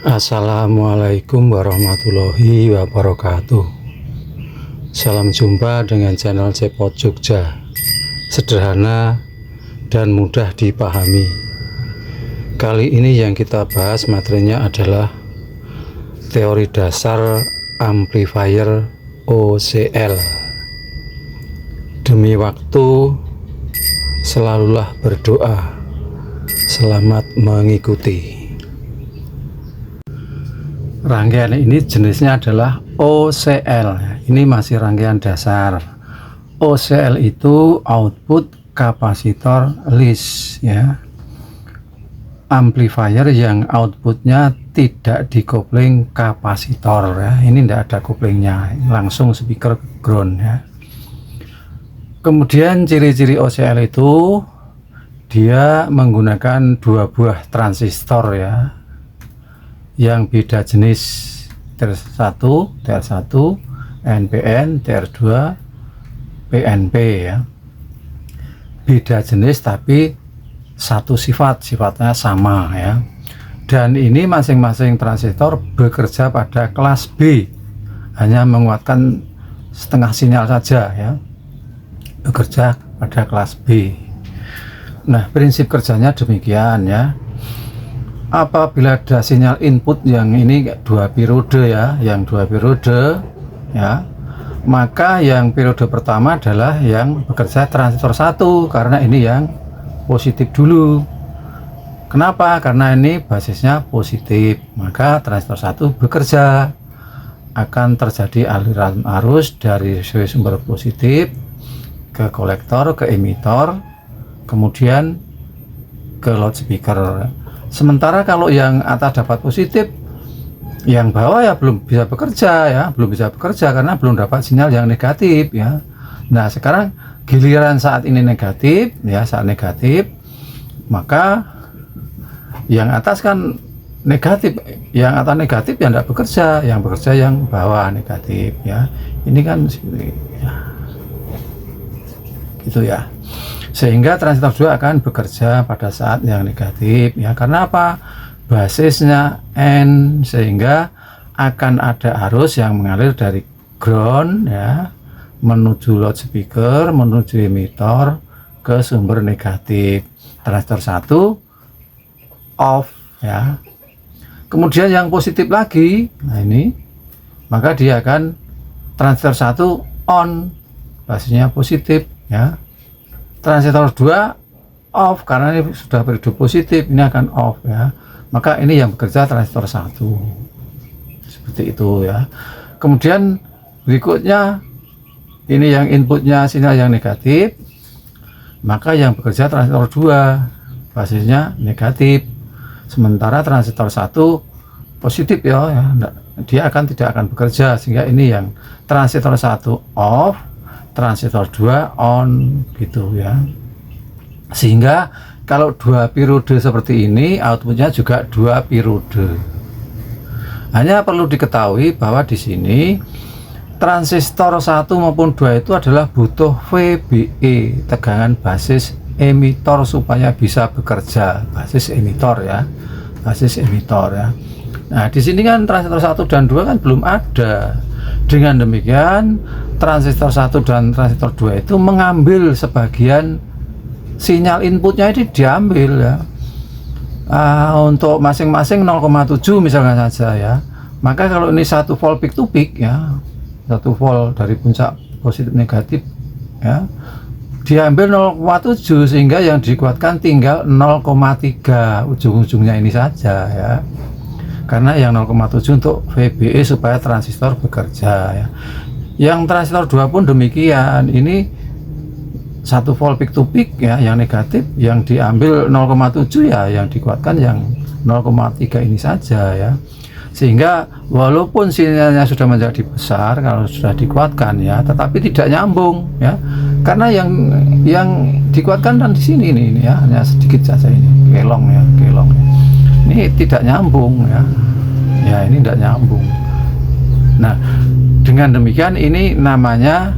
Assalamualaikum warahmatullahi wabarakatuh. Salam jumpa dengan channel Cepot Jogja. Sederhana dan mudah dipahami. Kali ini yang kita bahas materinya adalah teori dasar amplifier OCL. Demi waktu, selalulah berdoa. Selamat mengikuti. Rangkaian ini jenisnya adalah OCL. Ini masih rangkaian dasar. OCL itu output kapasitor list, ya. Amplifier yang outputnya tidak dikopling kapasitor, ya. Ini tidak ada koplingnya, langsung speaker ground, ya. Kemudian ciri-ciri OCL itu dia menggunakan dua buah transistor, ya, yang beda jenis, TR1, NPN, TR2, PNP, ya. Beda jenis tapi satu sifatnya sama, ya. Dan ini masing-masing transistor bekerja pada kelas B, hanya menguatkan setengah sinyal saja, ya. Bekerja pada kelas B. Nah, prinsip kerjanya demikian, ya. Apabila ada sinyal input yang ini dua periode, ya, maka yang periode pertama adalah yang bekerja transistor 1, karena ini yang positif dulu. Kenapa? Karena ini basisnya positif, maka transistor 1 bekerja. Akan terjadi aliran arus dari sumber positif ke kolektor, ke emitor, kemudian ke loudspeaker. Sementara kalau yang atas dapat positif, yang bawah ya belum bisa bekerja, ya, karena belum dapat sinyal yang negatif, ya. Nah, sekarang giliran saat ini negatif, ya, saat negatif, maka yang atas kan negatif, yang atas negatif yang tidak bekerja, yang bekerja yang bawah negatif, ya. Ini kan ya, gitu, ya. Sehingga transistor 2 akan bekerja pada saat yang negatif, ya. Karena apa? Basisnya N, sehingga akan ada arus yang mengalir dari ground, ya, menuju loudspeaker, menuju emitor ke sumber negatif. Transistor 1 off, ya. Kemudian yang positif lagi, nah ini, maka dia akan transistor 1 on, basisnya positif, ya. Transistor 2 off, karena ini sudah periode positif, ini akan off, ya. Maka ini yang bekerja transistor 1. Seperti itu, ya. Kemudian berikutnya, ini yang inputnya sinyal yang negatif, maka yang bekerja transistor 2, basisnya negatif. Sementara transistor 1 positif, ya, dia tidak akan bekerja, sehingga ini yang transistor 1 off, transistor 2 on, gitu, ya. Sehingga kalau dua periode seperti ini, outputnya juga dua periode. Hanya perlu diketahui bahwa di sini transistor 1 maupun 2 itu adalah butuh VBE, tegangan basis emitor, supaya bisa bekerja. Basis emitor, ya. Nah, di sini kan transistor 1 dan 2 kan belum ada. Dengan demikian, transistor 1 dan transistor 2 itu mengambil sebagian sinyal inputnya, ini diambil, ya. Untuk masing-masing 0,7 misalkan saja, ya. Maka kalau ini 1 volt peak to peak, ya, 1 volt dari puncak positif negatif, ya, diambil 0,7, sehingga yang dikuatkan tinggal 0,3 ujung-ujungnya ini saja, ya. Karena yang 0,7 untuk VBE supaya transistor bekerja, ya. Yang transistor 2 pun demikian, ini 1 volt peak to peak, ya, yang negatif, yang diambil 0,7, ya, yang dikuatkan yang 0,3 ini saja, ya. Sehingga walaupun sinyalnya sudah menjadi besar kalau sudah dikuatkan, ya, tetapi tidak nyambung, ya. Karena yang dikuatkan kan di sini ini, ya, hanya sedikit saja ini, kelong. Ini tidak nyambung, ya. Ya, ini tidak nyambung. Nah, dengan demikian ini namanya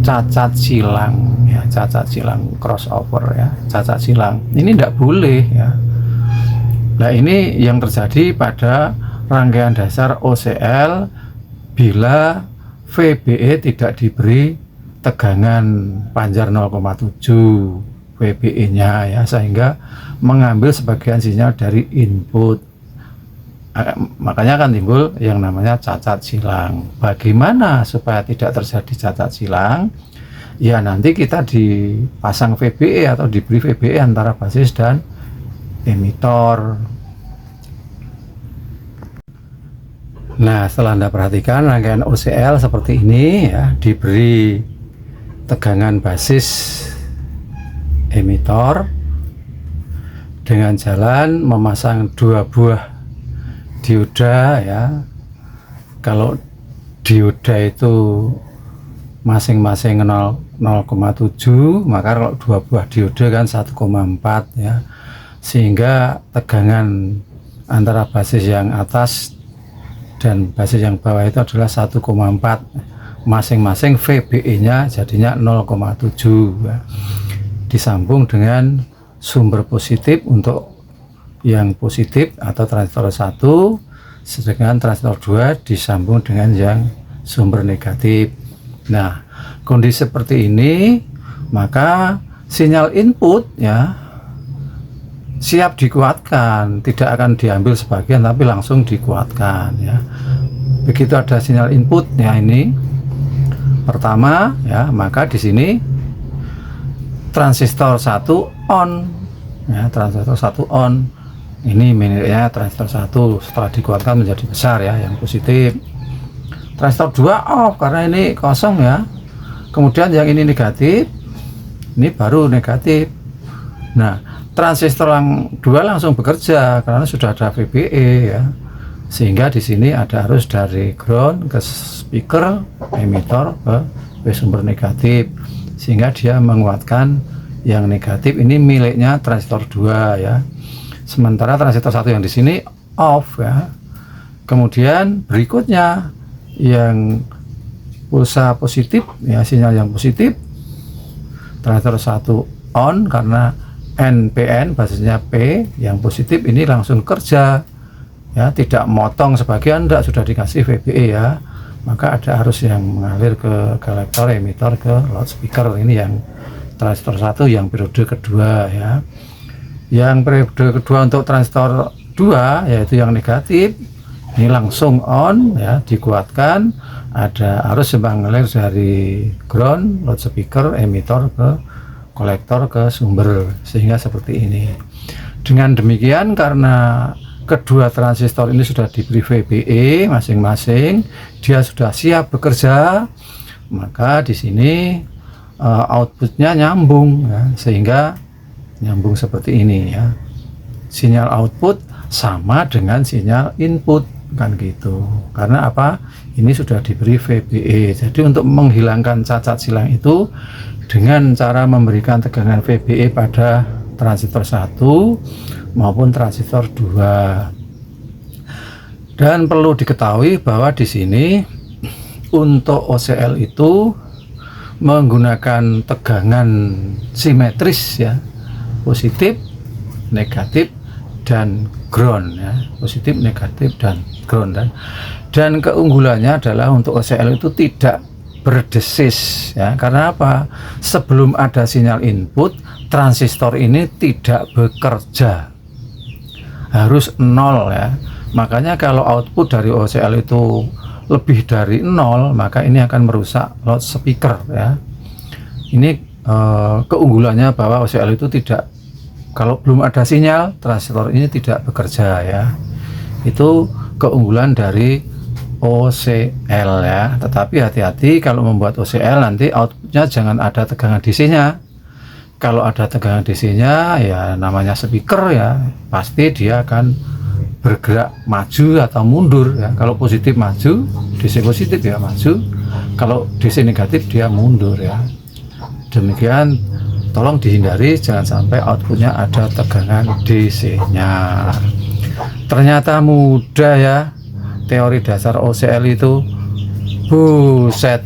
cacat silang, ya, cacat silang crossover, ya, cacat silang. Ini tidak boleh, ya. Nah, ini yang terjadi pada rangkaian dasar OCL bila VBE tidak diberi tegangan panjar 0,7 VBE nya ya, sehingga mengambil sebagian sinyal dari input. Makanya akan timbul yang namanya cacat silang. Bagaimana supaya tidak terjadi cacat silang? Ya, nanti kita dipasang VBE atau diberi VBE antara basis dan emitor. Nah, setelah Anda perhatikan rangkaian OCL seperti ini ya, diberi tegangan basis emitor dengan jalan memasang 2 buah dioda ya. Kalau dioda itu masing-masing 0,7, maka kalau 2 buah dioda kan 1,4 ya, sehingga tegangan antara basis yang atas dan basis yang bawah itu adalah 1,4, masing-masing VBE nya jadinya 0,7 ya. Disambung dengan sumber positif untuk yang positif atau transistor 1, sedangkan transistor 2 disambung dengan yang sumber negatif. Nah, kondisi seperti ini maka sinyal input ya siap dikuatkan, tidak akan diambil sebagian tapi langsung dikuatkan ya. Begitu ada sinyal input ya, ini pertama ya, maka di sini transistor 1 on ya, transistor 1 on. Ini miliknya transistor 1 setelah dikuatkan menjadi besar ya, yang positif. Transistor 2 off karena ini kosong ya. Kemudian yang ini negatif, ini baru negatif. Nah, transistor yang 2 langsung bekerja karena sudah ada VBE ya. Sehingga di sini ada arus dari ground ke speaker emitor ke sumber negatif, sehingga dia menguatkan yang negatif. Ini miliknya transistor 2 ya. Sementara transistor 1 yang di sini off ya. Kemudian berikutnya yang pulsa positif ya, sinyal yang positif, transistor 1 on karena NPN basisnya P yang positif, ini langsung kerja ya, tidak motong sebagian, tidak, sudah dikasih VBE ya, maka ada arus yang mengalir ke kolektor emitor ke loudspeaker. Ini yang transistor 1 yang periode kedua ya. Yang periode kedua untuk transistor 2 yaitu yang negatif, ini langsung on ya, dikuatkan, ada arus yang mengalir dari ground, loudspeaker, emitor ke kolektor ke sumber, sehingga seperti ini. Dengan demikian, karena kedua transistor ini sudah diberi VBE masing-masing, dia sudah siap bekerja, maka di sini outputnya nyambung ya, sehingga nyambung seperti ini ya. Sinyal output sama dengan sinyal input kan gitu. Karena apa? Ini sudah diberi VBE. Jadi untuk menghilangkan cacat silang itu dengan cara memberikan tegangan VBE pada transistor 1 maupun transistor 2. Dan perlu diketahui bahwa di sini untuk OCL itu menggunakan tegangan simetris ya, positif, negatif, dan ground ya, positif, negatif, dan ground. Dan keunggulannya adalah untuk OCL itu tidak berdesis ya. Karena apa? Sebelum ada sinyal input, transistor ini tidak bekerja, harus nol ya. Makanya kalau output dari OCL itu lebih dari 0, maka ini akan merusak loudspeaker ya. Ini keunggulannya bahwa OCL itu tidak, kalau belum ada sinyal, transistor ini tidak bekerja ya. Itu keunggulan dari OCL ya. Tetapi hati-hati kalau membuat OCL, nanti outputnya jangan ada tegangan DC-nya. Kalau ada tegangan DC-nya ya namanya speaker ya, pasti dia akan bergerak maju atau mundur ya. Kalau positif maju, DC positif ya maju. Kalau DC negatif dia mundur ya. Demikian, tolong dihindari jangan sampai outputnya ada tegangan DC-nya. Ternyata mudah ya teori dasar OCL itu. Buset,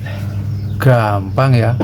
gampang ya.